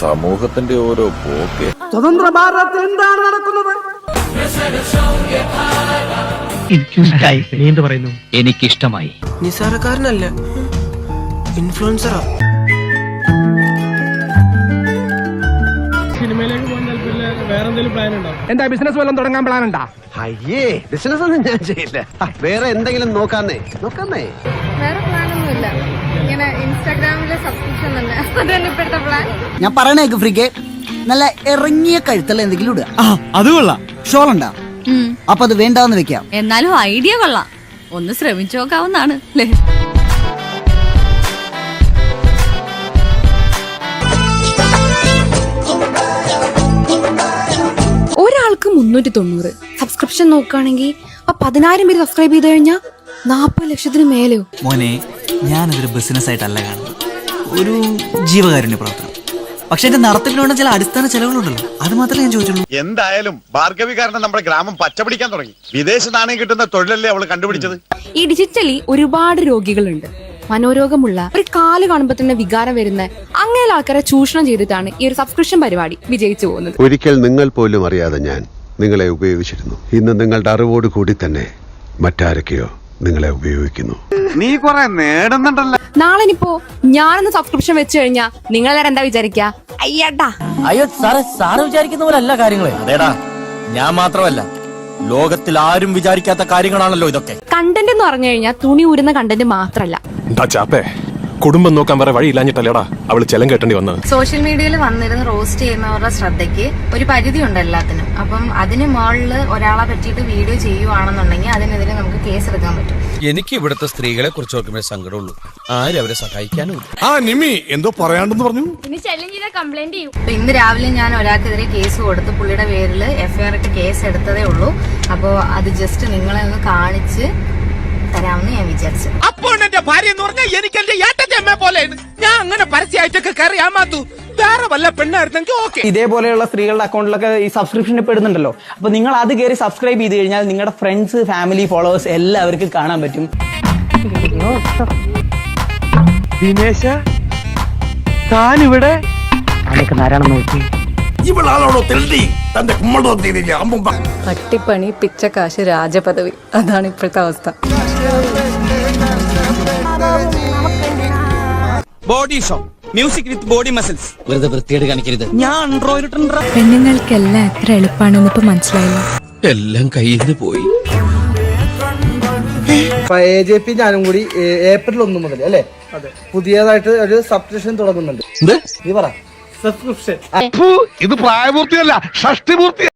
സമൂഹത്തിന്റെ ഓരോ പോക്കെ. സ്വതന്ത്ര ഭാരതത്തിൽ എന്താണ് നടക്കുന്നത്? എനിക്കിഷ്ടായി. നീ എന്ത് പറയുന്നു? എനിക്കിഷ്ടമായി. നിസാരക്കാരനല്ല, ഇൻഫ്ലുവൻസറാ. സിനിമയിലേക്ക് പോകാൻ താല്പര്യമില്ല, വേറെ എന്തെങ്കിലും പ്ലാൻ ഉണ്ടോ? എന്താ ബിസിനസ് വല്ലതും തുടങ്ങാൻ പ്ലാൻ ഉണ്ടാ? അയ്യേ, ബിസിനസ് ഒന്നും ഞാൻ ചെയ്യില്ല. വേറെ എന്തെങ്കിലും നോക്കാന്നേ. വേറെ പ്ലാനൊന്നുമില്ല. ഇങ്ങനെ ഇൻസ്റ്റാഗ്രാമിലെ സബ്സ്ക്രിപ്ഷൻ തന്നെ, അതന്നെ ഇപ്പോഴത്തെ പ്ലാൻ. ഞാൻ പറയണേക്ക് ഫ്രീക്ക് നല്ല ഇറങ്ങിയ കഴുത്തല്ല എന്തെങ്കിലും ഇടുക. അത് കൊള്ളാം. ഷോൾ ഉണ്ടാ? അപ്പൊ അത് വേണ്ടാന്ന് വെക്കാം. എന്നാലും ഐഡിയ കൊള്ളാം, ഒന്ന് ശ്രമിച്ചു നോക്കാവുന്നതാണ് അല്ലേ? ഒരാൾക്ക് 390 സബ്സ്ക്രിപ്ഷൻ നോക്കുകയാണെങ്കിൽ 10,000 പേര് സബ്സ്ക്രൈബ് ചെയ്ത് കഴിഞ്ഞാൽ 40 ലക്ഷത്തിന് മേലെയോ. മോനെ, ഞാനതൊരു ബിസിനസ് ആയിട്ടല്ല കാണുന്നത്, ഒരു ജീവകാരുണ്യ പ്രവർത്തനം. പക്ഷെ എന്റെ നടത്തിപ്പിലുള്ള ചില അടിസ്ഥാന ചെലവുകളുണ്ടല്ലോ, അത് മാത്രമേ ഞാൻ ചോദിച്ചുള്ളൂ. എന്തായാലും ഭാർഗവി കാരണം നമ്മുടെ ഗ്രാമം പച്ചപിടിക്കാൻ തുടങ്ങി. വിദേശ നാണയം കിട്ടുന്ന തൊഴിലല്ലേ അവള് കണ്ടുപിടിച്ചത്. ഈ ഡിജിറ്റലി ഒരുപാട് രോഗികളുണ്ട്. മനോരോഗമുള്ള, ഒരു കാല് കാണുമ്പോ തന്നെ വികാരം വരുന്ന അങ്ങനെയുള്ള ആൾക്കാരെ ചൂഷണം ചെയ്തിട്ടാണ് ഈ ഒരു സബ്സ്ക്രിപ്ഷൻ പരിപാടി വിജയിച്ചു പോകുന്നത്. ഒരിക്കൽ നിങ്ങൾ പോലും അറിയാതെ ഞാൻ നിങ്ങളെ ഉപയോഗിച്ചിരുന്നു. ഇന്ന് നിങ്ങളുടെ അറിവോട് കൂടി തന്നെ മറ്റാരൊക്കെയോ നിങ്ങളെ ഉപയോഗിക്കുന്നു. നീ കുറെ നേടുന്നുണ്ടല്ലോ. നാളെ ഇനിയിപ്പോ ഞാനൊന്ന് സബ്സ്ക്രിപ്ഷൻ വെച്ച് കഴിഞ്ഞാ നിങ്ങളെല്ലാരും എന്താ വിചാരിക്കാ? അയ്യട്ടാ, അയ്യോ സാറ് വിചാരിക്കുന്ന പോലെ അല്ല കാര്യങ്ങളെ. അതേടാ, ഞാൻ മാത്രമല്ല, ലോകത്തിൽ ആരും വിചാരിക്കാത്ത കാര്യങ്ങളാണല്ലോ ഇതൊക്കെ. കണ്ടന്റ് എന്ന് പറഞ്ഞു കഴിഞ്ഞാൽ തുണി ഊരുന്ന കണ്ടന്റ് മാത്രല്ല. കുടുംബം നോക്കാൻ വേറെ വഴിയില്ലാഞ്ഞിട്ടല്ലേടാ അവള് ചെലം കേട്ടേണ്ടി വന്നത്. സോഷ്യൽ മീഡിയയിൽ വന്നിരുന്ന് റോസ്റ്റ് ചെയ്യുന്നവരുടെ ശ്രദ്ധയ്ക്ക് ഒരു പരിധിയുണ്ട് എല്ലാത്തിനും. അപ്പം അതിന് മുകളില് ഒരാളെ പറ്റിയിട്ട് വീഡിയോ ചെയ്യുവാണെന്നുണ്ടെങ്കിൽ അതിനെതിരെ നമുക്ക് കേസ് എടുക്കാൻ പറ്റും. എനിക്ക് ഇവിടുത്തെ സ്ത്രീകളെ കുറിച്ച് നോക്കുമ്പോഴേ സങ്കടമുള്ളൂ, ആരും അവരെ സഹായിക്കാനും. നിമി എന്തോ പറയാണ്ടെന്ന് പറഞ്ഞു. ഇനി ശല്യം ചെയ്താൽ കംപ്ലൈന്റ് ചെയ്യും. ഇന്ന് രാവിലെ ഞാൻ ഒരാൾക്കെതിരെ കേസ് കൊടുത്ത് പുള്ളിയുടെ പേരിൽ FIR ഇട്ട് കേസ് എടുത്തതേ ഉള്ളൂ. അപ്പോ അത് ജസ്റ്റ് നിങ്ങളെ ഒന്ന് കാണിച്ച് തരാമെന്ന് ഞാൻ വിചാരിച്ചു. അപ്പോൾ എന്റെ ഭാര്യ എന്ന് പറഞ്ഞാൽ എനിക്ക് എന്റെ ഏട്ടച്ചമ്മ പോലെ ഞാൻ അങ്ങനെ പരസ്യമായിട്ടൊക്കെ കയറി ആമാത്തു. വേറെ വല്ല പെണ്ണായിരുന്നെങ്കിൽ ഓക്കെ. ഇതേപോലെയുള്ള സ്ത്രീകളുടെ അക്കൗണ്ടിലൊക്കെ ഈ സബ്സ്ക്രിപ്ഷൻ പെടുന്നുണ്ടല്ലോ. അപ്പൊ നിങ്ങൾ അത് കയറി സബ്സ്ക്രൈബ് ചെയ്ത് കഴിഞ്ഞാൽ നിങ്ങളുടെ ഫ്രണ്ട്സ്, ഫാമിലി, ഫോളോവേഴ്സ് എല്ലാവർക്കും കാണാൻ പറ്റും. ദിനേശ, താനിവിടെ നോക്കി പട്ടിപ്പണി, പിച്ചക്കാശ്, രാജപദവി, അതാണ് ഇപ്പോഴത്തെ അവസ്ഥ. Body show, music with body muscles. വെറുതെ വൃത്തിയായിട്ട് കാണിക്കരുത്. ഞാൻ ആൻഡ്രോയിഡ് പെണ്ണുങ്ങൾക്കെല്ലാം എത്ര എളുപ്പമാണെന്ന് ഇപ്പൊ മനസ്സിലായില്ല. എല്ലാം കയ്യിൽ നിന്ന് പോയി. AJP ഞാനും കൂടി ഏപ്രിൽ 1 മുതൽ അല്ലേ പുതിയതായിട്ട് ഒരു സബ്സ്ക്രിപ്ഷൻ തുടങ്ങുന്നുണ്ട്. നീ പറ. സബ്സ്ക്രിപ്ഷൻ ഇത് പ്രായപൂർത്തിയല്ല, ഷഷ്ടിപൂർത്തി.